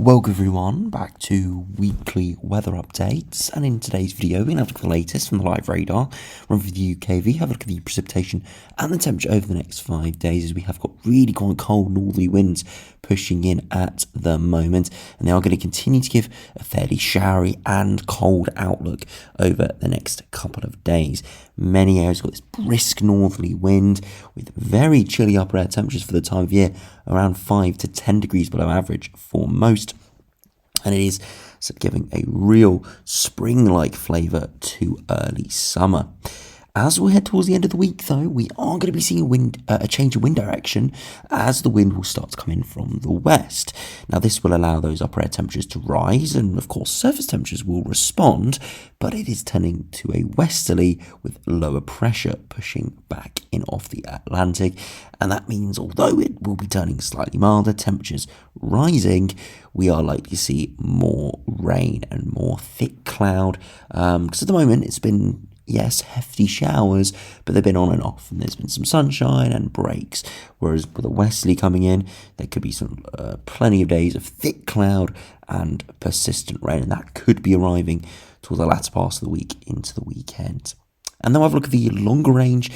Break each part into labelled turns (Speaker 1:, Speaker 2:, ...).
Speaker 1: Welcome everyone back to weekly weather updates, and in today's video we're going to have a look at the latest from the live radar, run through the UKV, have a look at the precipitation and the temperature over the next 5 days, as we have got really quite cold northerly winds pushing in at the moment, and they are going to continue to give a fairly showery and cold outlook over the next couple of days. Many areas got this brisk northerly wind with very chilly upper air temperatures for the time of year, around 5 to 10 degrees below average for most. And it is giving a real spring-like flavour to early summer. As we head towards the end of the week, though, we are going to be seeing a change in wind direction, as the wind will start to come in from the west. Now, this will allow those upper air temperatures to rise, and of course surface temperatures will respond, but it is turning to a westerly with lower pressure pushing back in off the Atlantic. And that means, although it will be turning slightly milder, temperatures rising, we are likely to see more rain and more thick cloud, because at the moment it's been, yes, hefty showers, but they've been on and off, and there's been some sunshine and breaks, whereas with the westerly coming in, there could be some plenty of days of thick cloud and persistent rain, and that could be arriving towards the latter part of the week into the weekend. And then we'll have a look at the longer range,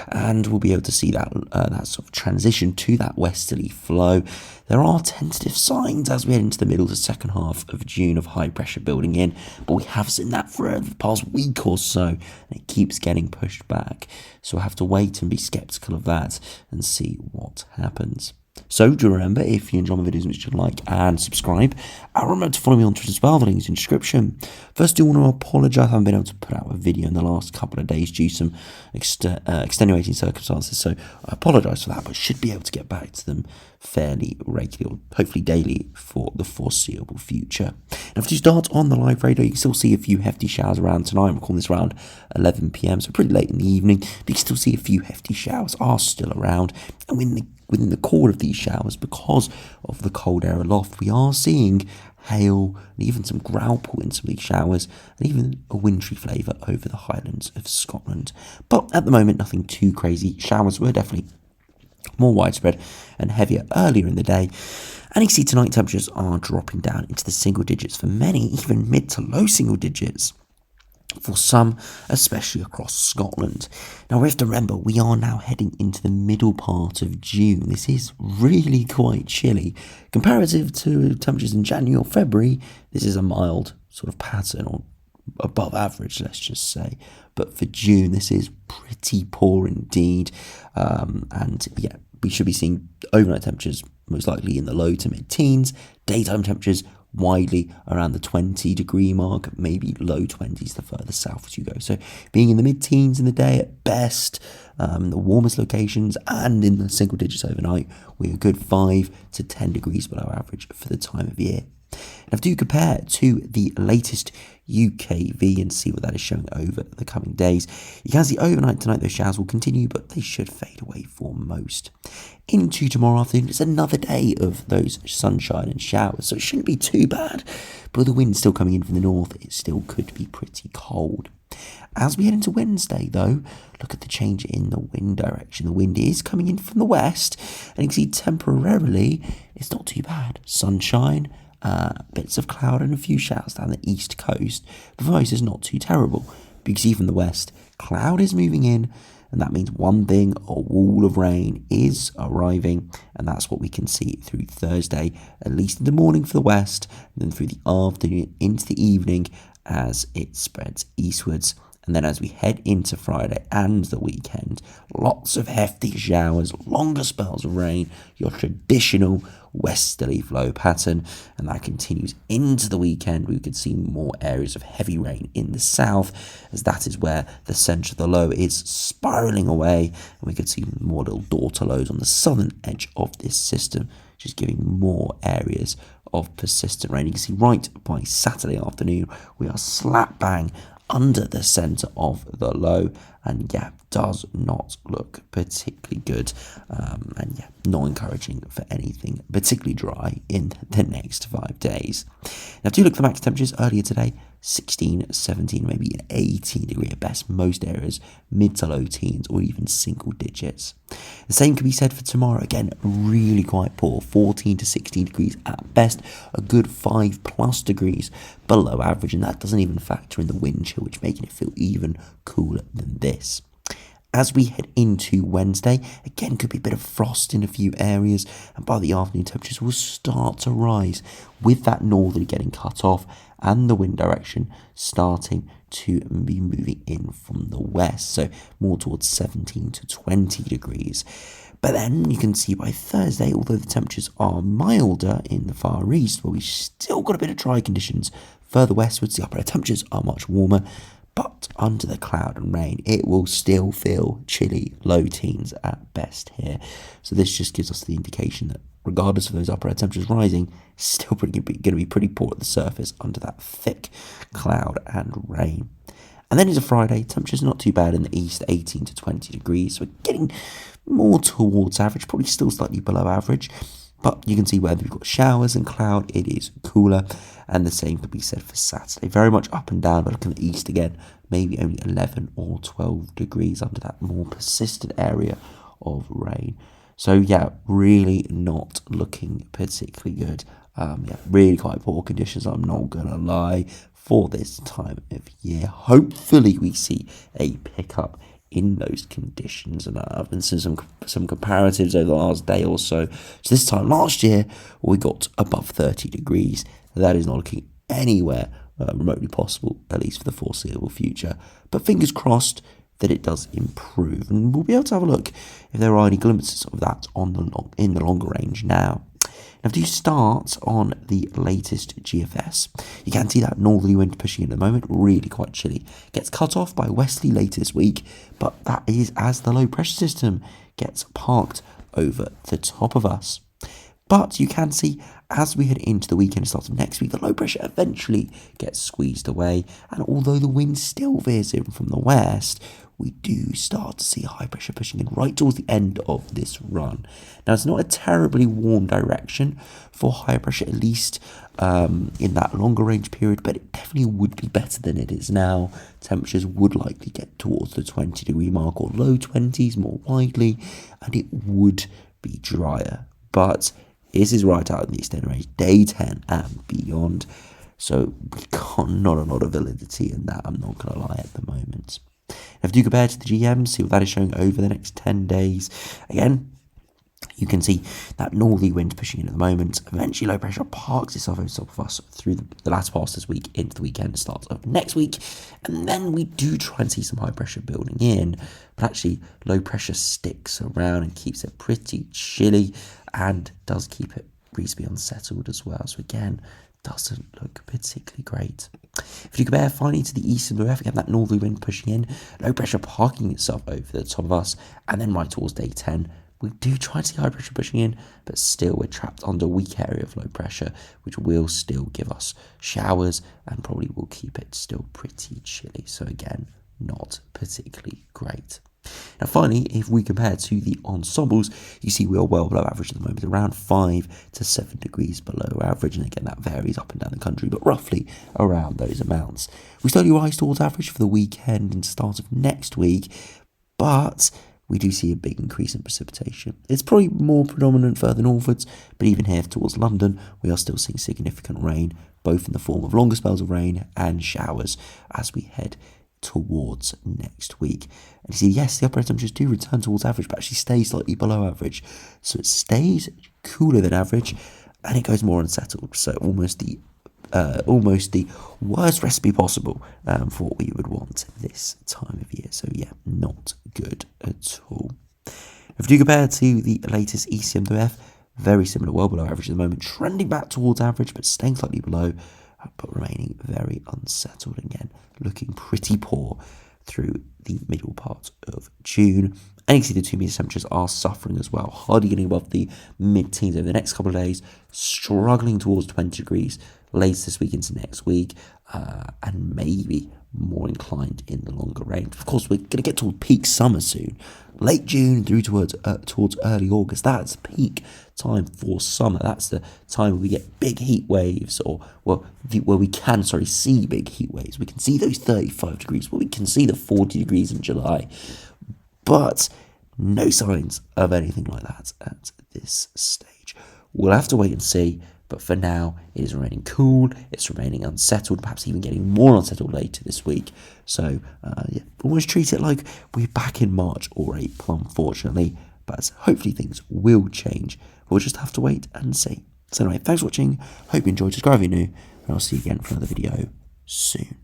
Speaker 1: and we'll be able to see that that sort of transition to that westerly flow. There are tentative signs as we head into the middle to second half of June of high pressure building in, but we have seen that for the past week or so, and it keeps getting pushed back. So we'll have to wait and be sceptical of that and see what happens. So do remember, if you enjoy my videos, make sure to like and subscribe. And remember to follow me on Twitter as well, the link is in the description. First, I do want to apologise, I haven't been able to put out a video in the last couple of days due to some extenuating circumstances, so I apologise for that, but should be able to get back to them fairly regularly, or hopefully daily, for the foreseeable future. Now, if you start on the live radar, you can still see a few hefty showers around tonight. I'm recording this around 11 PM, so pretty late in the evening, but you can still see a few hefty showers are still around, and within the core of these showers, because of the cold air aloft, we are seeing hail and even some growlpool in some of these showers, and even a wintry flavour over the Highlands of Scotland. But at the moment, nothing too crazy. Showers were definitely more widespread and heavier earlier in the day. And you see tonight temperatures are dropping down into the single digits for many, even mid to low single digits for some, especially across Scotland. Now, we have to remember, we are now heading into the middle part of June. This is really quite chilly. Comparative to temperatures in January or February, this is a mild sort of pattern, or above average, let's just say. But for June, this is pretty poor indeed. And yeah, we should be seeing overnight temperatures most likely in the low to mid-teens, daytime temperatures widely around the 20-degree mark, maybe low 20s the further south as you go. So being in the mid-teens in the day at best, the warmest locations, and in the single digits overnight, we're a good 5 to 10 degrees below average for the time of year. Now, if you compare to the latest UKV and see what that is showing over the coming days, you can see overnight tonight those showers will continue, but they should fade away for most. Into tomorrow afternoon, it's another day of those sunshine and showers, so it shouldn't be too bad. But with the wind still coming in from the north, it still could be pretty cold. As we head into Wednesday, though, look at the change in the wind direction. The wind is coming in from the west, and you can see temporarily it's not too bad. Sunshine, bits of cloud and a few showers down the east coast, but for most it's not too terrible, because even the west, cloud is moving in, and that means one thing, a wall of rain is arriving, and that's what we can see through Thursday, at least in the morning for the west, and then through the afternoon into the evening as it spreads eastwards. And then as we head into Friday and the weekend, lots of hefty showers, longer spells of rain, your traditional westerly flow pattern, and that continues into the weekend. We could see more areas of heavy rain in the south, as that is where the centre of the low is spiralling away, and we could see more little daughter lows on the southern edge of this system, just giving more areas of persistent rain. You can see right by Saturday afternoon, we are slap bang under the centre of the low, and yeah, does not look particularly good, and yeah, not encouraging for anything particularly dry in the next 5 days. Now, do look at the max temperatures earlier today. 16, 17, maybe an 18 degree at best, most areas, mid to low teens or even single digits. The same can be said for tomorrow. Again, really quite poor, 14 to 16 degrees at best, a good 5+ degrees below average, and that doesn't even factor in the wind chill, which making it feel even cooler than this. As we head into Wednesday, again, could be a bit of frost in a few areas, and by the afternoon, temperatures will start to rise, with that northerly getting cut off and the wind direction starting to be moving in from the west, so more towards 17 to 20 degrees. But then you can see by Thursday, although the temperatures are milder in the far east, but we've still got a bit of dry conditions further westwards. The upper air temperatures are much warmer, but under the cloud and rain, it will still feel chilly, low teens at best here. So this just gives us the indication that regardless of those upper air temperatures rising, it's still going to be pretty poor at the surface under that thick cloud and rain. And then into Friday, temperatures not too bad in the east, 18 to 20 degrees. So we're getting more towards average, probably still slightly below average. But you can see where we've got showers and cloud, it is cooler. And the same could be said for Saturday. Very much up and down, but looking at the east again, maybe only 11 or 12 degrees under that more persistent area of rain. So yeah, really not looking particularly good. Yeah, really quite poor conditions, I'm not going to lie, for this time of year. Hopefully we see a pickup in those conditions, and I've been seeing some comparatives over the last day or so. So this time last year we got above 30 degrees. That is not looking anywhere remotely possible, at least for the foreseeable future, but fingers crossed that it does improve, and we'll be able to have a look if there are any glimpses of that in the longer range now. Now, if you start on the latest GFS, you can see that northerly wind pushing in at the moment, really quite chilly. Gets cut off by westerly later this week, but that is as the low pressure system gets parked over the top of us. But you can see as we head into the weekend and start of next week, the low pressure eventually gets squeezed away, and although the wind still veers in from the west, we do start to see high pressure pushing in right towards the end of this run. Now, it's not a terribly warm direction for high pressure, at least in that longer range period, but it definitely would be better than it is now. Temperatures would likely get towards the 20 degree mark or low 20s more widely, and it would be drier. But this is right out in the extended range, day 10 and beyond. So we got not a lot of validity in that, I'm not going to lie, at the moment. Now, if you compare to the GM, see what that is showing over the next 10 days. Again, you can see that northerly wind pushing in at the moment. Eventually, low pressure parks itself over top of us through the last part of this week into the weekend, starts of next week. And then we do try and see some high pressure building in. But actually, low pressure sticks around and keeps it pretty chilly and does keep it reasonably unsettled as well. So again, doesn't look particularly great. If you compare finally to the east and the west, again, that northerly wind pushing in, low pressure parking itself over the top of us, and then right towards day 10, we do try to see high pressure pushing in, but still we're trapped under a weak area of low pressure, which will still give us showers and probably will keep it still pretty chilly. So again, not particularly great. Now finally, if we compare to the ensembles, you see we are well below average at the moment, around 5 to 7 degrees below average, and again that varies up and down the country, but roughly around those amounts. We slowly rise towards average for the weekend and start of next week, but we do see a big increase in precipitation. It's probably more predominant further northwards, but even here towards London, we are still seeing significant rain, both in the form of longer spells of rain and showers as we head towards next week. And you see, yes, the upper air temperatures do return towards average, but actually stay slightly below average. So it stays cooler than average, and it goes more unsettled. So almost the worst recipe possible for what we would want this time of year. So yeah, not good at all. If you compare to the latest ECMWF, very similar, well below average at the moment, trending back towards average, but staying slightly below, but remaining very unsettled again, looking pretty poor through the middle part of June. And you can see the 2 metre temperatures are suffering as well, hardly getting above the mid-teens over the next couple of days, struggling towards 20 degrees later this week into next week, and maybe more inclined in the longer range. Of course, we're going to get to peak summer soon. Late June through towards early August, that's peak time for summer. That's the time where we get big heat waves, or where we can see big heat waves. We can see those 35 degrees, where we can see the 40 degrees in July. But no signs of anything like that at this stage. We'll have to wait and see. But for now, it is remaining cool, it's remaining unsettled, perhaps even getting more unsettled later this week. So, almost treat it like we're back in March or April, unfortunately. But hopefully things will change. We'll just have to wait and see. So anyway, thanks for watching. Hope you enjoyed. Subscribe if you're new. And I'll see you again for another video soon.